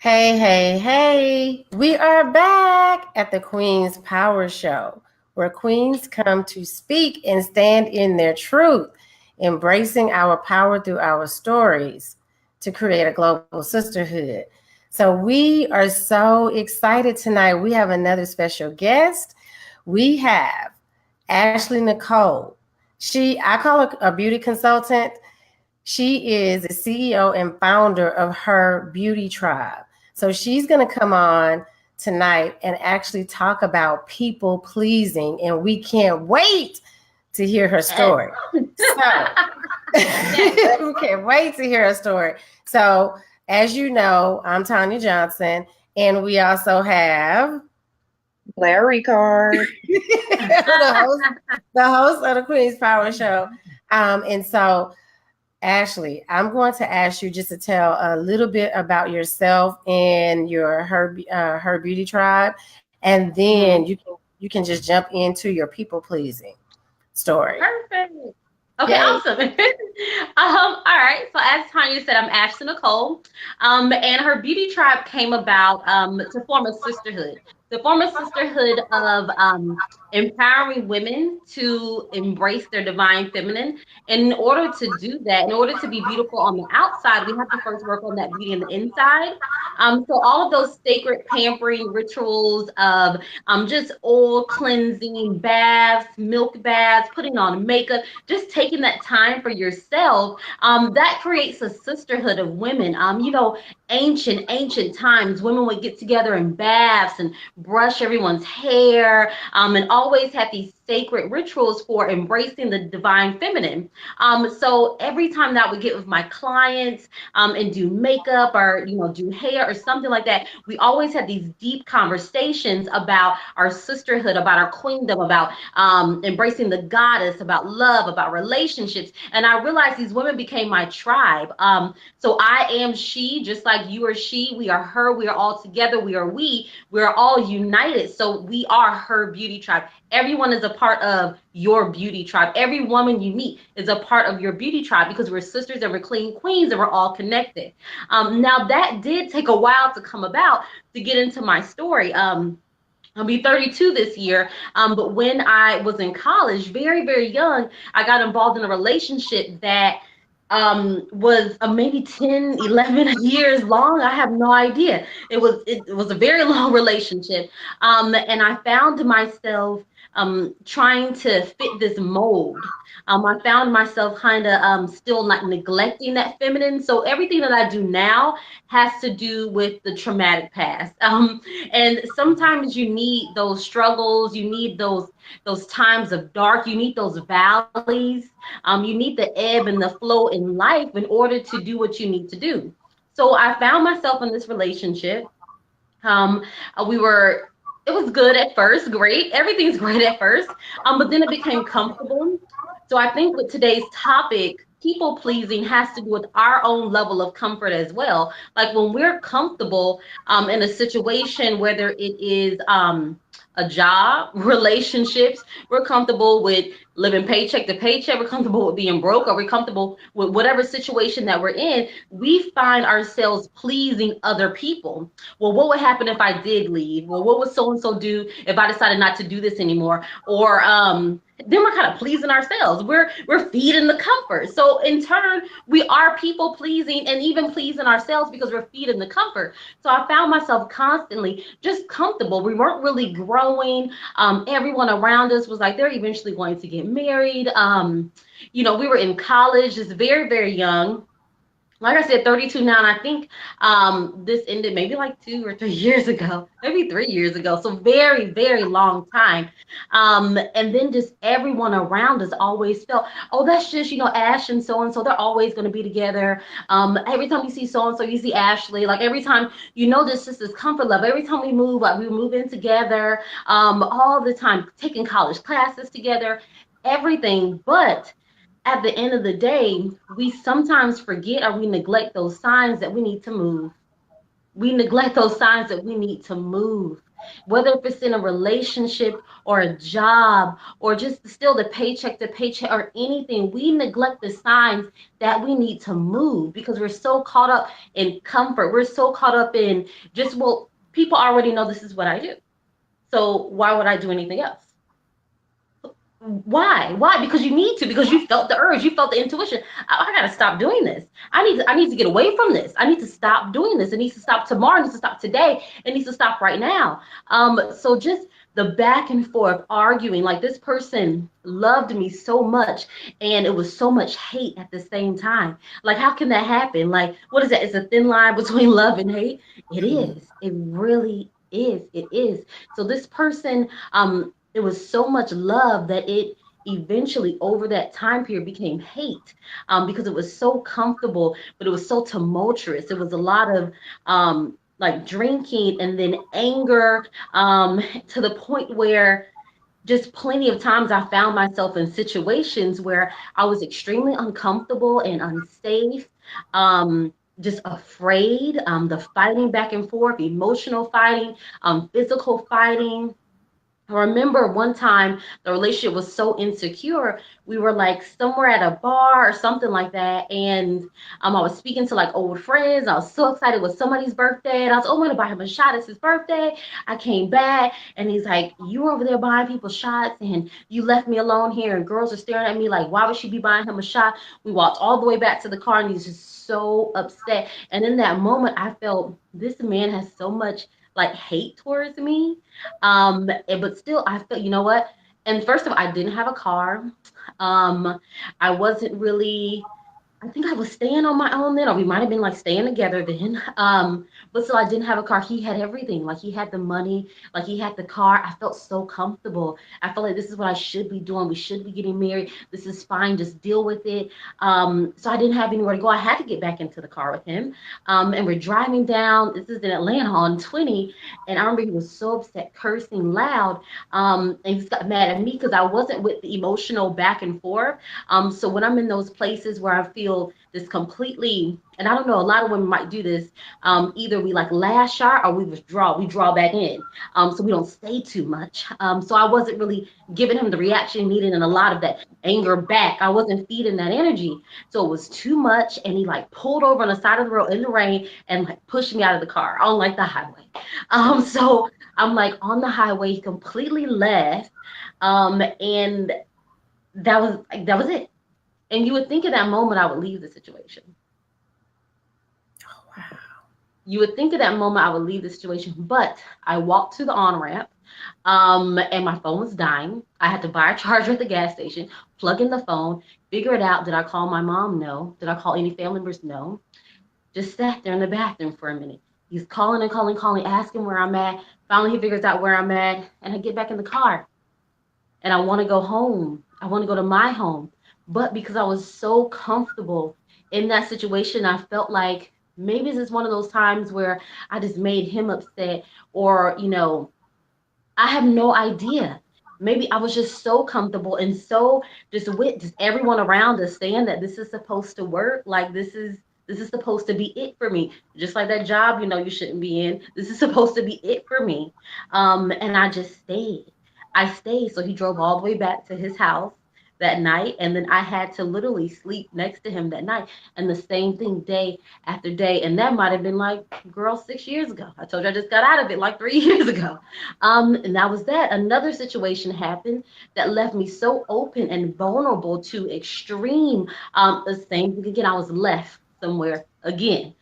Hey, hey, hey. We are back at the Queen's Power Show, where queens come to speak and stand in their truth, embracing our power through our stories to create a global sisterhood. So we are so excited tonight. We have another special guest. We have Ashley Nicole. I call her a beauty consultant. She is the CEO and founder of Her Beauty Tribe. So she's going to come on tonight and actually talk about people pleasing, and we can't wait to hear her story. So we can't wait to hear her story. So as you know, I'm Tania Johnson, and we also have Blair Ricard, the host of the Queen's Power Show. And so Ashley, I'm going to ask you just to tell a little bit about yourself and your Her Beauty Tribe, and then you can just jump into your people pleasing story. Perfect. Okay, awesome. All right. So as Tanya said, I'm Ashley Nicole. And Her Beauty Tribe came about to form a sisterhood. To form a sisterhood of empowering women to embrace their divine feminine. And in order to do that, in order to be beautiful on the outside, we have to first work on that beauty on the inside. So all of those sacred pampering rituals of just oil cleansing, baths, milk baths, putting on makeup, just taking that time for yourself, that creates a sisterhood of women. Ancient times, women would get together in baths and brush everyone's hair, and always have these sacred rituals for embracing the divine feminine. So every time that I would get with my clients and do makeup or do hair or something like that, we always had these deep conversations about our sisterhood, about our queendom, about embracing the goddess, about love, about relationships. And I realized these women became my tribe. So I am she, just like you are she. We are her. We are all together. We are we. We are all united. So we are Her Beauty Tribe. Everyone is a part of your beauty tribe. Every woman you meet is a part of your beauty tribe because we're sisters and we're clean queens and we're all connected. Now that did take a while to come about to get into my story. I'll be 32 this year. But when I was in college, very, very young, I got involved in a relationship that was maybe 10, 11 years long. I have no idea. It was a very long relationship. And I found myself trying to fit this mold. I found myself kind of still not neglecting that feminine. So everything that I do now has to do with the traumatic past. And sometimes you need those struggles, you need those times of dark, you need those valleys, you need the ebb and the flow in life in order to do what you need to do. So I found myself in this relationship. We were It was good at first, great. Everything's great at first. But then it became comfortable. So I think with today's topic, people pleasing has to do with our own level of comfort as well. Like when we're comfortable in a situation, whether it is a job, relationships, we're comfortable with living paycheck to paycheck, we're comfortable with being broke, or we're comfortable with whatever situation that we're in, we find ourselves pleasing other people. Well, what would happen if I did leave? Well, what would so and so do if I decided not to do this anymore? Or then we're kind of pleasing ourselves. We're feeding the comfort. So in turn, we are people pleasing and even pleasing ourselves because we're feeding the comfort. So I found myself constantly just comfortable. We weren't really growing. Everyone around us was like, they're eventually going to get married. We were in college, just very, very young. Like I said, 32 now, and I think this ended maybe like 2 or 3 years ago, maybe 3 years ago. So very, very long time. And then just everyone around us always felt, oh, that's just, Ash and so, they're always going to be together. Every time you see so-and-so, you see Ashley. Like every time, this is this comfort level. Every time we move, like we move in together, all the time, taking college classes together, everything. But at the end of the day, we sometimes forget or we neglect those signs that we need to move. We neglect those signs that we need to move. whether if it's in a relationship or a job or just still the paycheck to paycheck or anything. We neglect the signs that we need to move because we're so caught up in comfort. We're so caught up in just, well, people already know this is what I do. So why would I do anything else? Why? Because you need to, because you felt the urge, you felt the intuition. I gotta stop doing this. I need to get away from this. I need to stop doing this. It needs to stop tomorrow, it needs to stop today, it needs to stop right now. So just the back and forth arguing, like this person loved me so much and it was so much hate at the same time. Like, how can that happen? Like, what is that? It's a thin line between love and hate. It is. It really is. It is. So this person, it was so much love that it eventually over that time period became hate, because it was so comfortable, but it was so tumultuous. It was a lot of like drinking and then anger, to the point where just plenty of times I found myself in situations where I was extremely uncomfortable and unsafe, just afraid, the fighting back and forth, emotional fighting, physical fighting. I remember one time the relationship was so insecure. We were like somewhere at a bar or something like that. And I was speaking to like old friends. I was so excited. It was somebody's birthday. And I was, oh, I'm going to buy him a shot. It's his birthday. I came back and he's like, you were over there buying people shots and you left me alone here. And girls are staring at me like, why would she be buying him a shot? We walked all the way back to the car and he's just so upset. And in that moment, I felt this man has so much like hate towards me, but still I felt, you know what, and first of all, I didn't have a car. I wasn't really, I think I was staying on my own then, or we might have been like staying together then. But still, I didn't have a car. He had everything. Like he had the money, like he had the car. I felt so comfortable. I felt like this is what I should be doing. We should be getting married. This is fine. Just deal with it. So I didn't have anywhere to go. I had to get back into the car with him. And we're driving down. This is in Atlanta on 20. And I remember he was so upset, cursing loud. And he just got mad at me because I wasn't with the emotional back and forth. So when I'm in those places where I feel this completely, and I don't know, a lot of women might do this. Either we like lash out or we draw back in. So we don't stay too much. So I wasn't really giving him the reaction he needed and a lot of that anger back. I wasn't feeding that energy. So it was too much. And he like pulled over on the side of the road in the rain and like pushed me out of the car on like the highway. So I'm like on the highway, he completely left. And that was it. And you would think in that moment I would leave the situation. Oh, wow. You would think at that moment I would leave the situation, but I walked to the on-ramp, and my phone was dying. I had to buy a charger at the gas station, plug in the phone, figure it out. Did I call my mom? No. Did I call any family members? No. Just sat there in the bathroom for a minute. He's calling and calling, asking where I'm at. Finally, he figures out where I'm at, and I get back in the car. And I want to go home. I want to go to my home. But because I was so comfortable in that situation, I felt like maybe this is one of those times where I just made him upset, or, I have no idea. Maybe I was just so comfortable and so just with just everyone around us saying that this is supposed to work. Like this is supposed to be it for me. Just like that job, you shouldn't be in. This is supposed to be it for me. And I just stayed. I stayed. So he drove all the way back to his house that night. And then I had to literally sleep next to him that night. And the same thing day after day. And that might have been like, girl, 6 years ago. I told you I just got out of it like 3 years ago. And that was that. Another situation happened that left me so open and vulnerable to extreme. The same thing again. I was left somewhere again.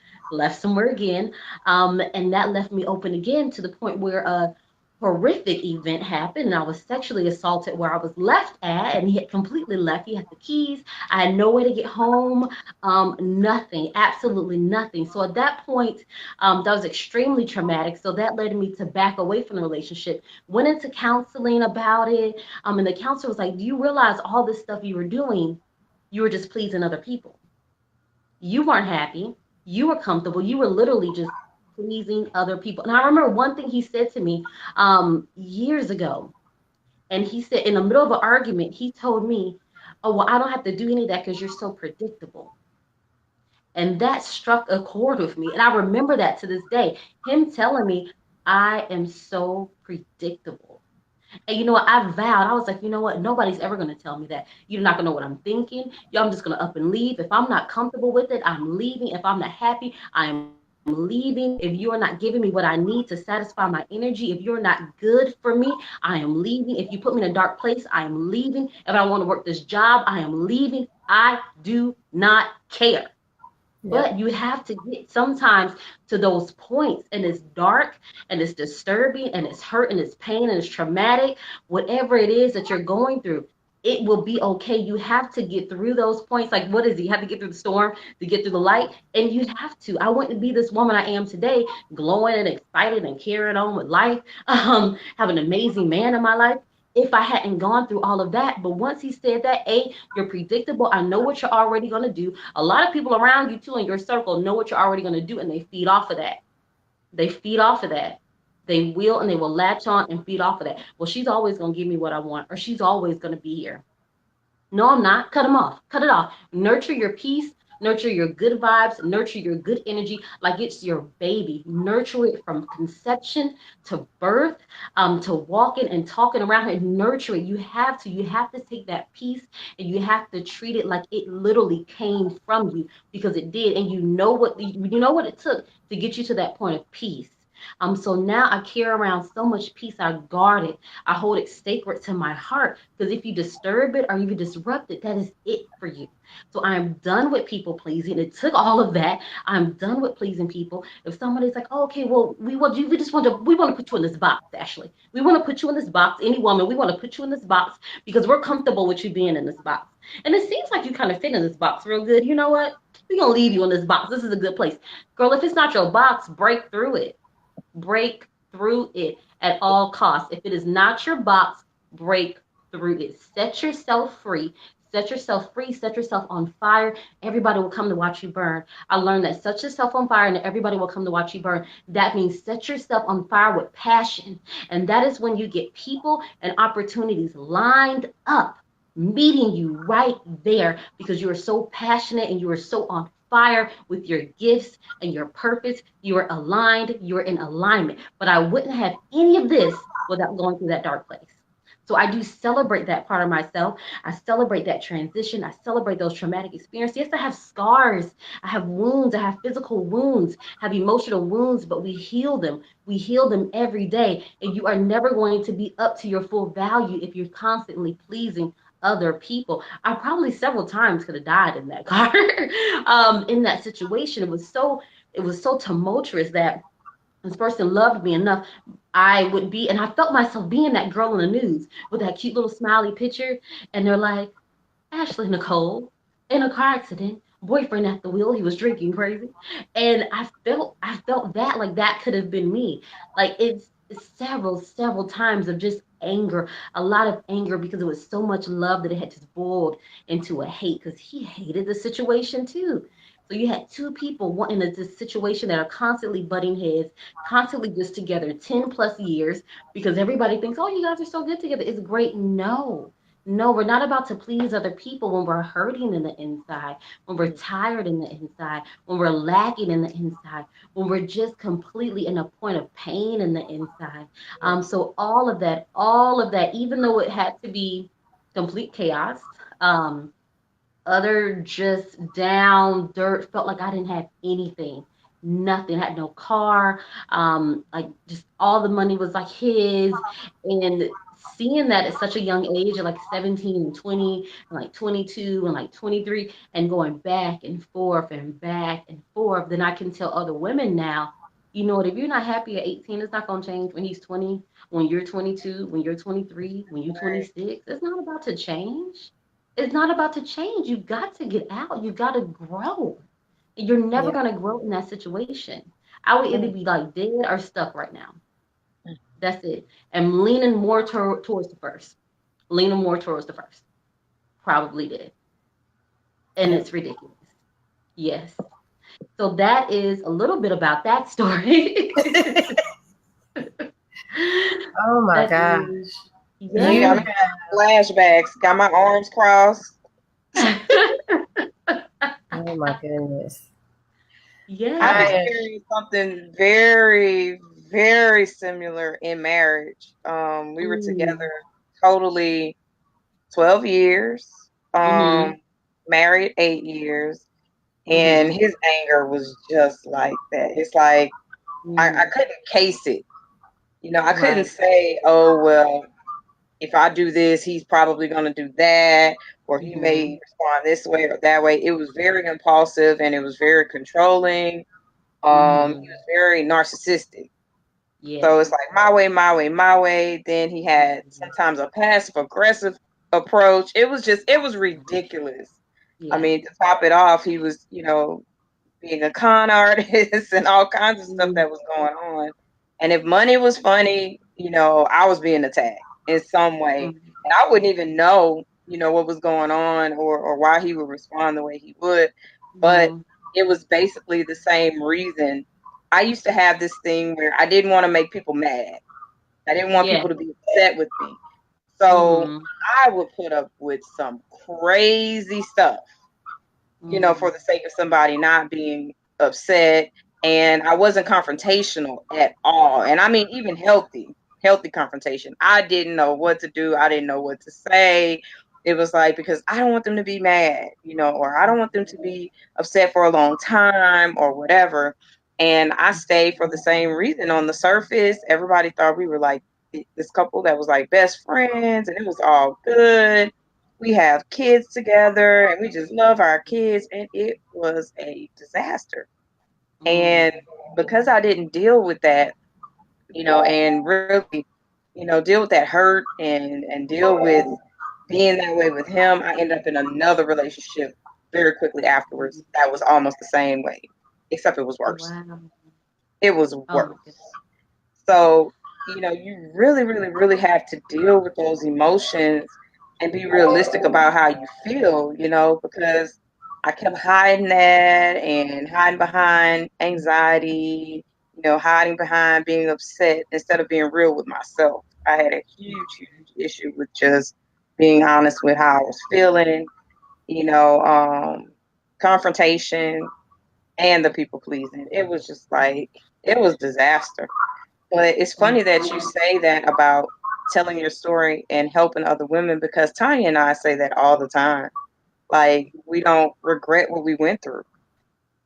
And that left me open again to the point where a horrific event happened and I was sexually assaulted where I was left at, and he had completely left. He had the keys. I had no way to get home. Nothing, absolutely nothing. So at that point, that was extremely traumatic. So that led me to back away from the relationship, went into counseling about it. And the counselor was like, do you realize all this stuff you were doing, you were just pleasing other people? You weren't happy. You were comfortable. You were literally just pleasing other people. And I remember one thing he said to me years ago. And he said, in the middle of an argument, he told me, oh, well, I don't have to do any of that because you're so predictable. And that struck a chord with me. And I remember that to this day. Him telling me, I am so predictable. And you know what? I vowed, I was like, you know what? Nobody's ever going to tell me that. You're not going to know what I'm thinking. I'm just going to up and leave. If I'm not comfortable with it, I'm leaving. If I'm not happy, I am leaving. If you're not giving me what I need to satisfy my energy, if you're not good for me, I am leaving. If you put me in a dark place, I am leaving. If I don't want to work this job, I am leaving. I do not care. Yep. But you have to get sometimes to those points, and it's dark and it's disturbing and it's hurt and it's pain and it's traumatic, whatever it is that you're going through. It will be okay. You have to get through those points. Like, what is it? You have to get through the storm to get through the light. And you have to. I wouldn't be this woman I am today, glowing and excited and carrying on with life, have an amazing man in my life, if I hadn't gone through all of that. But once he said that, A, you're predictable. I know what you're already going to do. A lot of people around you, too, in your circle know what you're already going to do, and they feed off of that. They feed off of that. They will, and they will latch on and feed off of that. Well, she's always going to give me what I want, or she's always going to be here. No, I'm not. Cut them off. Cut it off. Nurture your peace. Nurture your good vibes. Nurture your good energy like it's your baby. Nurture it from conception to birth, to walking and talking around it. Nurture it. You have to. You have to take that peace and you have to treat it like it literally came from you, because it did. And you know what it took to get you to that point of peace. So now I carry around so much peace. I guard it. I hold it sacred to my heart, because if you disturb it or if you disrupt it, that is it for you. So I'm done with people pleasing. It took all of that. I'm done with pleasing people. If somebody's like, oh, okay, well, we want to put you in this box, Ashley. We want to put you in this box. Any woman, we want to put you in this box because we're comfortable with you being in this box. And it seems like you kind of fit in this box real good. You know what? We're going to leave you in this box. This is a good place. Girl, if it's not your box, break through it. Break through it at all costs. If it is not your box, break through it. Set yourself free. Set yourself free. Set yourself on fire. Everybody will come to watch you burn. I learned that set yourself on fire and everybody will come to watch you burn. That means set yourself on fire with passion. And that is when you get people and opportunities lined up, meeting you right there, because you are so passionate and you are so on fire with your gifts and your purpose. You are aligned, you're in alignment. But I wouldn't have any of this without going through that dark place. So I do celebrate that part of myself. I celebrate that transition. I celebrate those traumatic experiences. Yes, I have scars. I have wounds. I have physical wounds, I have emotional wounds, but we heal them. We heal them every day. And you are never going to be up to your full value if you're constantly pleasing other people. I probably several times could have died in that car, in that situation. It was so tumultuous that this person loved me enough. I would be, and I felt myself being that girl in the news with that cute little smiley picture. And they're like, Ashley Nicole in a car accident, boyfriend at the wheel, he was drinking crazy. And I felt that like that could have been me. Like it's several times of just anger, a lot of anger, because it was so much love that it had just boiled into a hate, because he hated the situation too. So you had two people in this situation that are constantly butting heads, constantly just together 10 plus years, because everybody thinks, oh, you guys are so good together. It's great. No, no, we're not about to please other people when we're hurting in the inside, when we're tired in the inside, when we're lacking in the inside, when we're just completely in a point of pain in the inside. So all of that, even though it had to be complete chaos, other just down dirt, felt like I didn't have anything, nothing. I had no car, like just all the money was like his. And seeing that at such a young age, at like 17 and 20 and like 22 and like 23, and going back and forth and back and forth, then I can tell other women now, you know what, if you're not happy at 18, it's not going to change when he's 20, when you're 22, when you're 23, when you're 26. It's not about to change. It's not about to change. You've got to get out. You've got to grow. You're never Yeah. going to grow in that situation. I would either be like dead or stuck right now. That's it. And leaning more towards the first. Leaning more towards the first. Probably did. And Yeah. it's ridiculous. Yes. So that is a little bit about that story. Oh my That gosh. is, Got You me flashbacks. Got my arms crossed. Oh my goodness. I've yeah. I experienced something very, very similar in marriage. We were together totally 12 years, Mm-hmm. married 8 years, and Mm-hmm. his anger was just like that. It's like I Mm. couldn't case it. I couldn't Right. say, oh, well, if I do this, he's probably going to do that, or he Mm-hmm. may respond this way or that way. It was very impulsive and it was very controlling. He Mm-hmm. was very narcissistic. So Yeah. it's like my way, my way, my way. Then he had Mm-hmm. sometimes a passive aggressive approach. It was ridiculous. I Yeah. mean, to top it off, he was, being a con artist and all kinds of stuff Mm-hmm. that was going on. And if money was funny, I was being attacked in some way. And I wouldn't even know, what was going on or why he would respond the way he would. But Mm-hmm. it was basically the same reason. I used to have this thing where I didn't want to make people mad. I didn't want Yeah. people to be upset with me. So Mm-hmm. I would put up with some crazy stuff, Mm-hmm. for the sake of somebody not being upset. And I wasn't confrontational at all. And I mean, even healthy confrontation. I didn't know what to do. I didn't know what to say. It was like, because I don't want them to be mad, or I don't want them to be upset for a long time or whatever. And I stayed for the same reason. On the surface, everybody thought we were like this couple that was like best friends and it was all good. We have kids together and we just love our kids, and it was a disaster. And because I didn't deal with that, and really, deal with that hurt and deal with being that way with him, I ended up in another relationship very quickly afterwards that was almost the same way, except it was worse. Wow. It was Oh my goodness. worse. So, you really, really, really have to deal with those emotions and be realistic about how you feel, because I kept hiding that and hiding behind anxiety, hiding behind being upset instead of being real with myself. I had a huge, huge issue with just being honest with how I was feeling, you know, um, confrontation and the people pleasing. It was just like, it was disaster. But it's funny that you say that about telling your story and helping other women, because Tanya and I say that all the time. Like, we don't regret what we went through,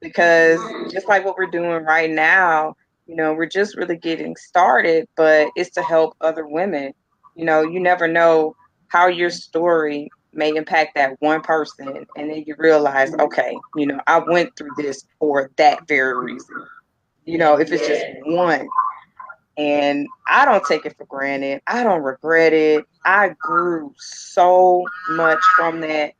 because just like what we're doing right now, we're just really getting started, but it's to help other women. You never know how your story may impact that one person, and then you realize, okay, I went through this for that very reason. Yeah. If it's just one, and I don't take it for granted. I don't regret it. I grew so much from that.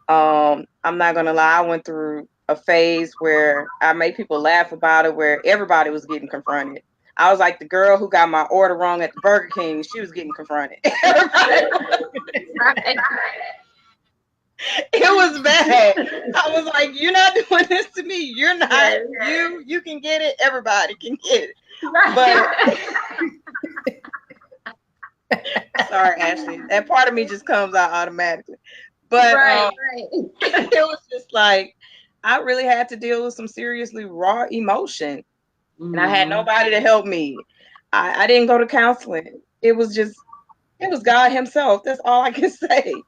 I'm not gonna lie, I went through a phase where I made people laugh about it, where everybody was getting confronted. I was like the girl who got my order wrong at the Burger King. She was getting confronted. Right. It was bad. I was like, "You're not doing this to me. You're not. Yes. You can get it. Everybody can get it." But Right. sorry, Ashley, that part of me just comes out automatically. But Right. Right. it was just like I really had to deal with some seriously raw emotion, and I had Mm-hmm. nobody to help me. I didn't go to counseling. It was God Himself. That's all I can say,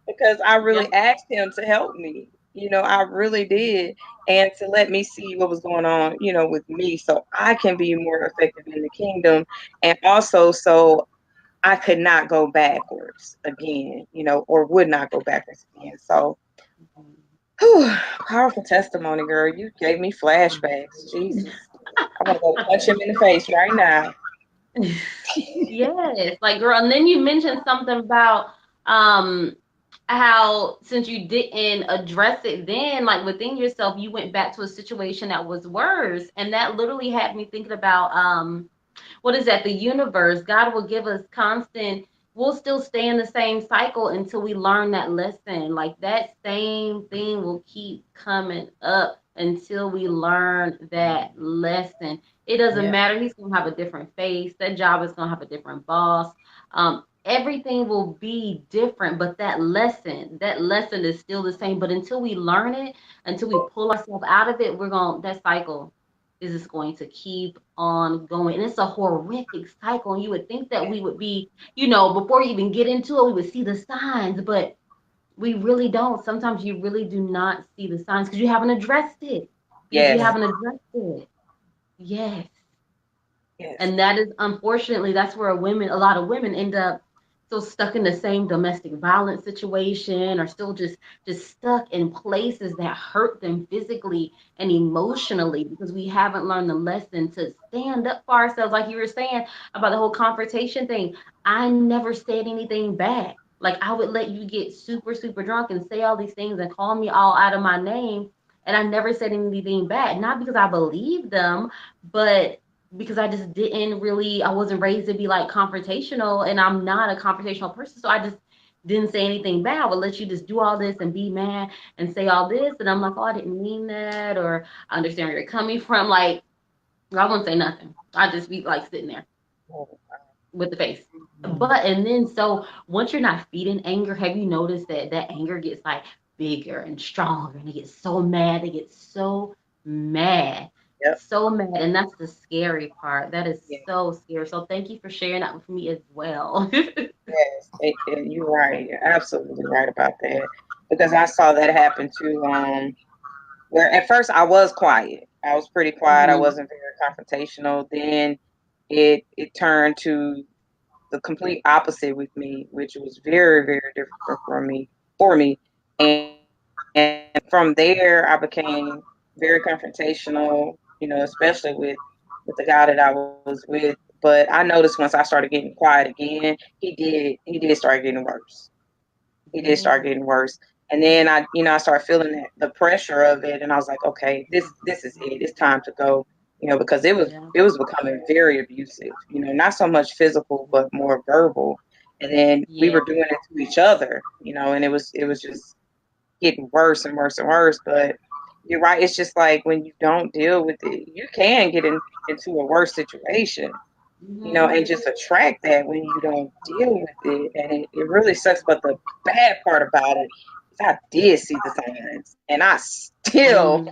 because I Yeah. really asked Him to help me. I really did, and to let me see what was going on, with me, so I can be more effective in the kingdom, and also so I could not go backwards again, or would not go backwards again. So, whew, powerful testimony, girl. You gave me flashbacks. Jesus. I want to go punch him in the face right now. Yes, like girl, and then you mentioned something about um how since you didn't address it then, like within yourself, you went back to a situation that was worse. And that literally had me thinking about what is that? The universe. God will give us constant, we'll still stay in the same cycle until we learn that lesson. Like that same thing will keep coming up until we learn that lesson. It doesn't Yeah. matter. He's going to have a different face. That job is going to have a different boss. Everything will be different, but that lesson is still the same. But until we learn it, until we pull ourselves out of it, we're going, that cycle is this going to keep on going? And it's a horrific cycle. And you would think that we would be, before you even get into it, we would see the signs, but we really don't. Sometimes you really do not see the signs because you haven't addressed it. Because you Yes. haven't addressed it. Yes. Yes. And that is, unfortunately, that's where a lot of women end up still stuck in the same domestic violence situation, or still just stuck in places that hurt them physically and emotionally, because we haven't learned the lesson to stand up for ourselves. Like you were saying about the whole confrontation thing, I never said anything bad. Like, I would let you get super, super drunk and say all these things and call me all out of my name, and I never said anything bad. Not because I believed them, but because I just I wasn't raised to be like confrontational, and I'm not a confrontational person. So I just didn't say anything bad. I would let you just do all this and be mad and say all this. And I'm like, oh, I didn't mean that. Or I understand where you're coming from. Like, I wouldn't say nothing. I'd just be like sitting there with the face. And then, so once you're not feeding anger, have you noticed that anger gets like bigger and stronger, and it gets so mad? It gets so mad. Yep. So mad. And that's the scary part. That is Yeah. so scary. So thank you for sharing that with me as well. Yes, and you're right. You're absolutely right about that. Because I saw that happen too. Where at first I was quiet. I was pretty quiet. I wasn't very confrontational. Then it turned to the complete opposite with me, which was very, very difficult for me. And from there I became very confrontational, especially with the guy that I was with. But I noticed once I started getting quiet again, he did start getting worse. He did start getting worse. And then I started feeling the pressure of it, and I was like, okay, this is it. It's time to go, because it was becoming very abusive. Not so much physical, but more verbal. And then we were doing it to each other, and it was just getting worse and worse and worse. But you're right. It's just like when you don't deal with it, you can get into a worse situation, and just attract that when you don't deal with it. And it really sucks. But the bad part about it is I did see the signs, and I still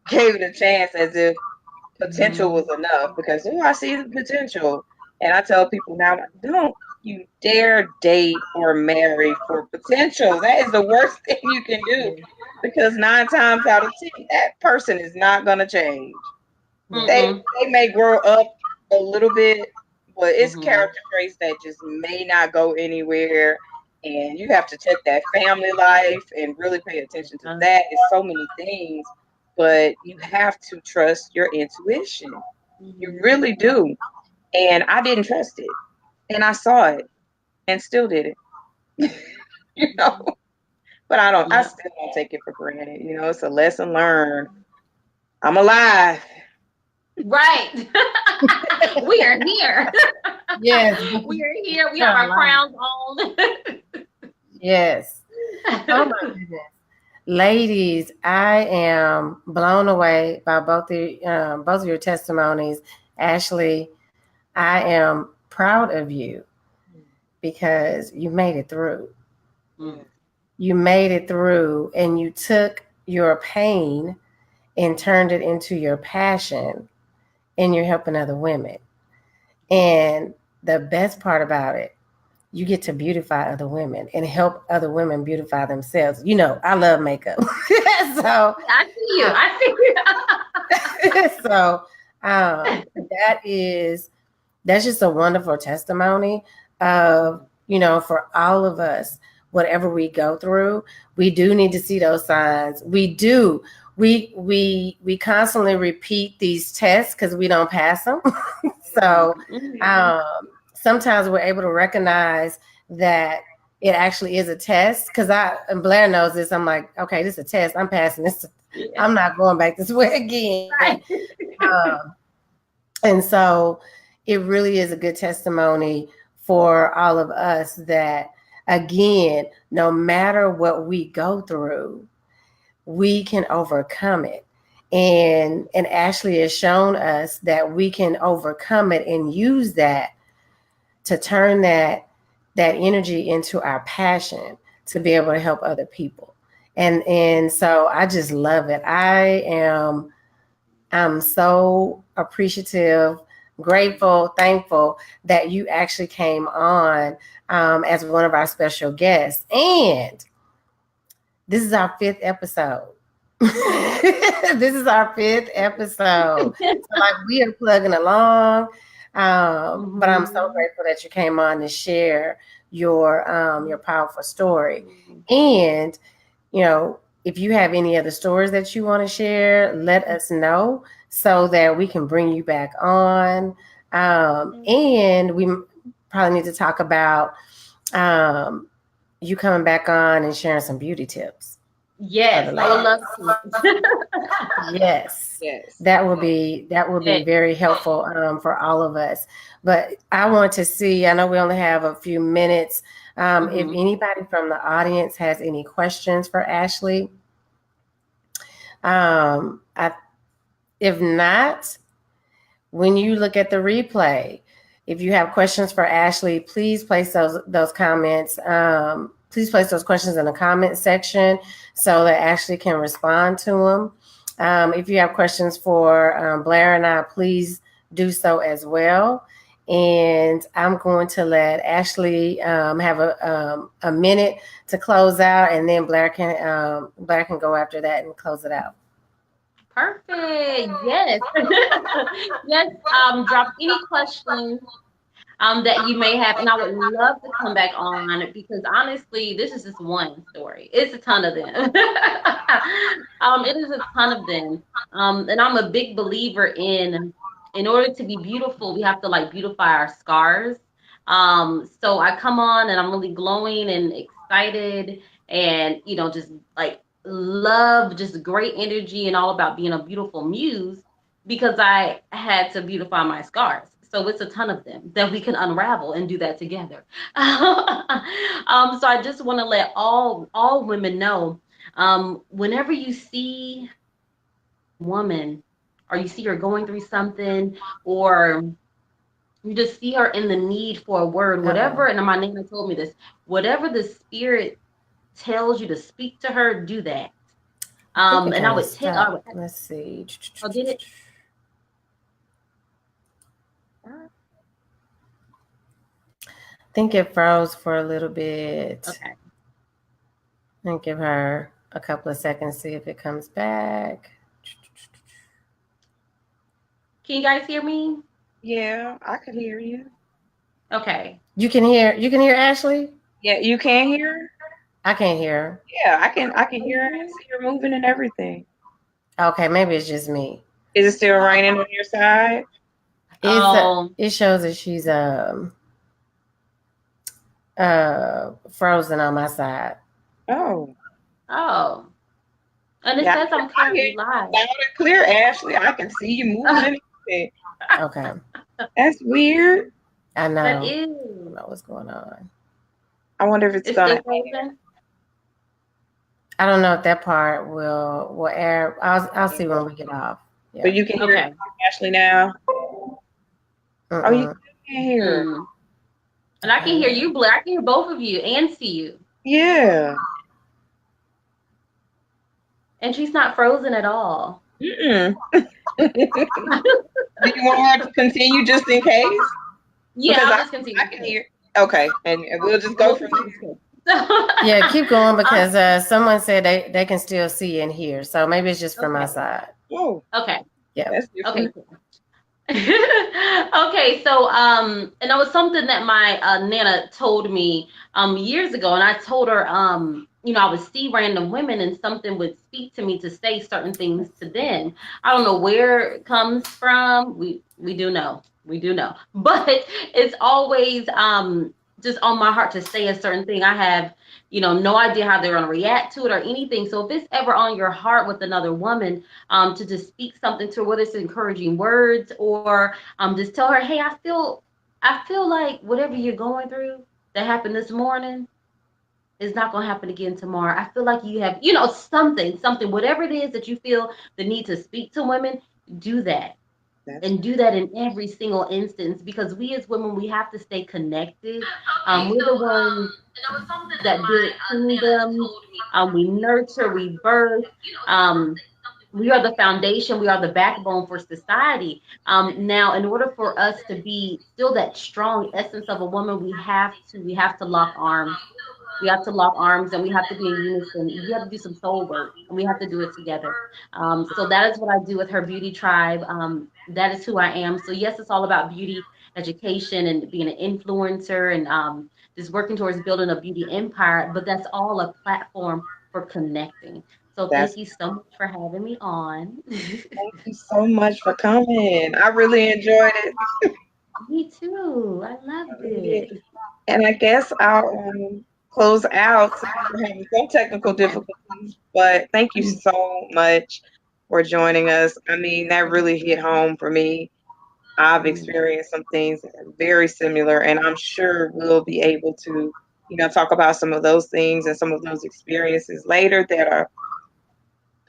gave it a chance as if potential was enough, because I see the potential. And I tell people now, don't you dare date or marry for potential. That is the worst thing you can do, because 9 times out of 10, that person is not going to change. They may grow up a little bit, but it's character traits that just may not go anywhere. And you have to check that family life and really pay attention to that. It's so many things, but you have to trust your intuition. You really do. And I didn't trust it, and I saw it and still did it, but I still don't take it for granted. It's a lesson learned. I'm alive. Right. We are here. Yes. We are here. We have our crowns on. Yes. Oh my goodness. Ladies, I am blown away by both of your testimonies. Ashley, I am proud of you because you made it through. You made it through, and you took your pain and turned it into your passion, and you're helping other women. And the best part about it, you get to beautify other women and help other women beautify themselves. I love makeup. So I see you. So that's just a wonderful testimony of, for all of us, whatever we go through, we do need to see those signs. We do. We constantly repeat these tests because we don't pass them. So sometimes we're able to recognize that it actually is a test. Because and Blair knows this. I'm like, okay, this is a test. I'm passing this. I'm not going back this way again. Right. And so it really is a good testimony for all of us that, again, no matter what we go through, we can overcome it. And Ashley has shown us that we can overcome it and use that to turn that energy into our passion to be able to help other people. And so I just love it. I'm I'm so appreciative, grateful, thankful that you actually came on as one of our special guests. And this is our 5th episode. This is our 5th episode. So like we are plugging along. But I'm so grateful that you came on to share your powerful story. And, you know, if you have any other stories that you want to share, let us know so that we can bring you back on. And we probably need to talk about you coming back on and sharing some beauty tips. Yes, I would love to. Yes. That will be very helpful for all of us. But I want to see, I know we only have a few minutes. If anybody from the audience has any questions for Ashley, if not, when you look at the replay, if you have questions for Ashley, please place those comments. Please place those questions in the comment section so that Ashley can respond to them. If you have questions for Blair and I, please do so as well. And I'm going to let Ashley have a minute to close out, and then Blair can go after that and close it out. Perfect. Yes. Yes. Drop any questions that you may have, and I would love to come back on because honestly, this is just one story. It's a ton of them. It is a ton of them. And I'm a big believer in order to be beautiful, we have to like beautify our scars. So I come on and I'm really glowing and excited and, you know, just like love, just great energy and all about being a beautiful muse because I had to beautify my scars. So it's a ton of them that we can unravel and do that together. So I just want to let all women know, whenever you see a woman or you see her going through something or you just see her in the need for a word, whatever, and my Nana told me this, whatever the spirit tells you to speak to her, do that. And I would tell, let's see. Oh, did it? I think it froze for a little bit. Okay. And give her a couple of seconds, see if it comes back. Can you guys hear me? Yeah, I could hear you. Okay. You can hear Ashley? Yeah, you can hear her? I can't hear her. Yeah, I can hear her and see her moving and everything. Okay, maybe it's just me. Is it still raining on your side? It shows that she's frozen on my side. Oh. And it says I'm currently live. Loud and clear, Ashley. I can see you moving and everything. Okay. That's weird. I know. That is. I don't know what's going on. I wonder if it's gonna. I don't know if that part will air. I'll see when we get off. Yeah. But you can hear Ashley now. Oh, you can hear her. And I can hear you, Blair. I can hear both of you and see you. Yeah. And she's not frozen at all. Do you want her to continue just in case? Yeah, I'll just continue. I can hear. Okay, and we'll just go from there. Yeah, keep going because someone said they can still see and hear. So maybe it's just from my side. Oh. Okay. Yeah. Okay. Okay, so and that was something that my Nana told me years ago, and I told her you know, I would see random women and something would speak to me to say certain things to them. I don't know where it comes from. We do know. But it's always just on my heart to say a certain thing. I have, you know, no idea how they're going to react to it or anything. So if it's ever on your heart with another woman, to just speak something to her, whether it's encouraging words or just tell her, hey, I feel like whatever you're going through that happened this morning is not going to happen again tomorrow. I feel like you have, you know, something, whatever it is that you feel the need to speak to women, do that. And do that in every single instance, because we as women, we have to stay connected. We're the ones that build kingdom. We nurture, we birth. we are the foundation, we are the backbone for society. Now, in order for us to be still that strong essence of a woman, we have to lock arms. We have to lock arms and we have to be in unison. We have to do some soul work and we have to do it together. So that is what I do with her beauty tribe. That is who I am. So yes, it's all about beauty education and being an influencer and just working towards building a beauty empire. But that's all a platform for connecting. So That's thank you so much for having me on. Thank you so much for coming. I really enjoyed it. Me too. I loved it. And I guess I'll close out since we're having some technical difficulties. But thank you so much for joining us. I mean, that really hit home for me. I've experienced some things that are very similar, and I'm sure we'll be able to, talk about some of those things and some of those experiences later that are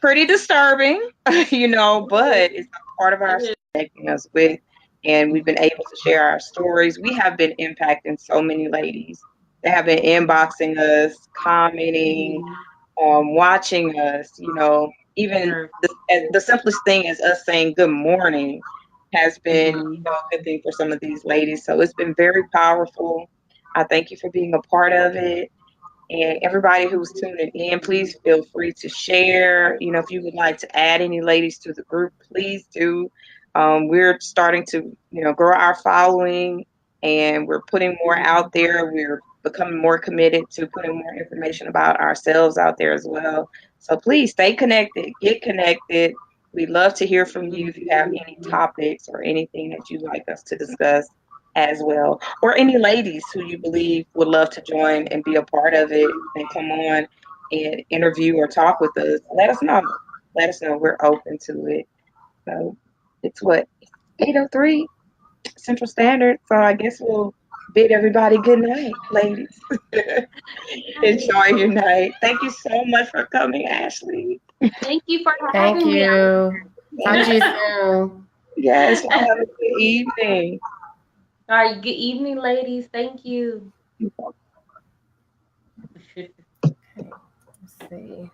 pretty disturbing, but it's a part of our connecting us with, and we've been able to share our stories. We have been impacting so many ladies. They have been inboxing us, commenting, watching us, even the simplest thing as us saying good morning has been, a good thing for some of these ladies. So it's been very powerful. I thank you for being a part of it. And everybody who's tuning in, please feel free to share. If you would like to add any ladies to the group, please do. We're starting to, grow our following, and we're putting more out there. We're becoming more committed to putting more information about ourselves out there as well. So please stay connected, get connected. We'd love to hear from you if you have any topics or anything that you'd like us to discuss as well, or any ladies who you believe would love to join and be a part of it and come on and interview or talk with us. Let us know. Let us know. We're open to it. So it's 8:03 Central Standard. So I guess we'll bid everybody good night, ladies. Enjoy your night. Thank you so much for coming, Ashley. Thank you for Thank having me. you. Talk to you soon. Yes, y'all have a good evening. All right, good evening, ladies. Thank you. Let's see.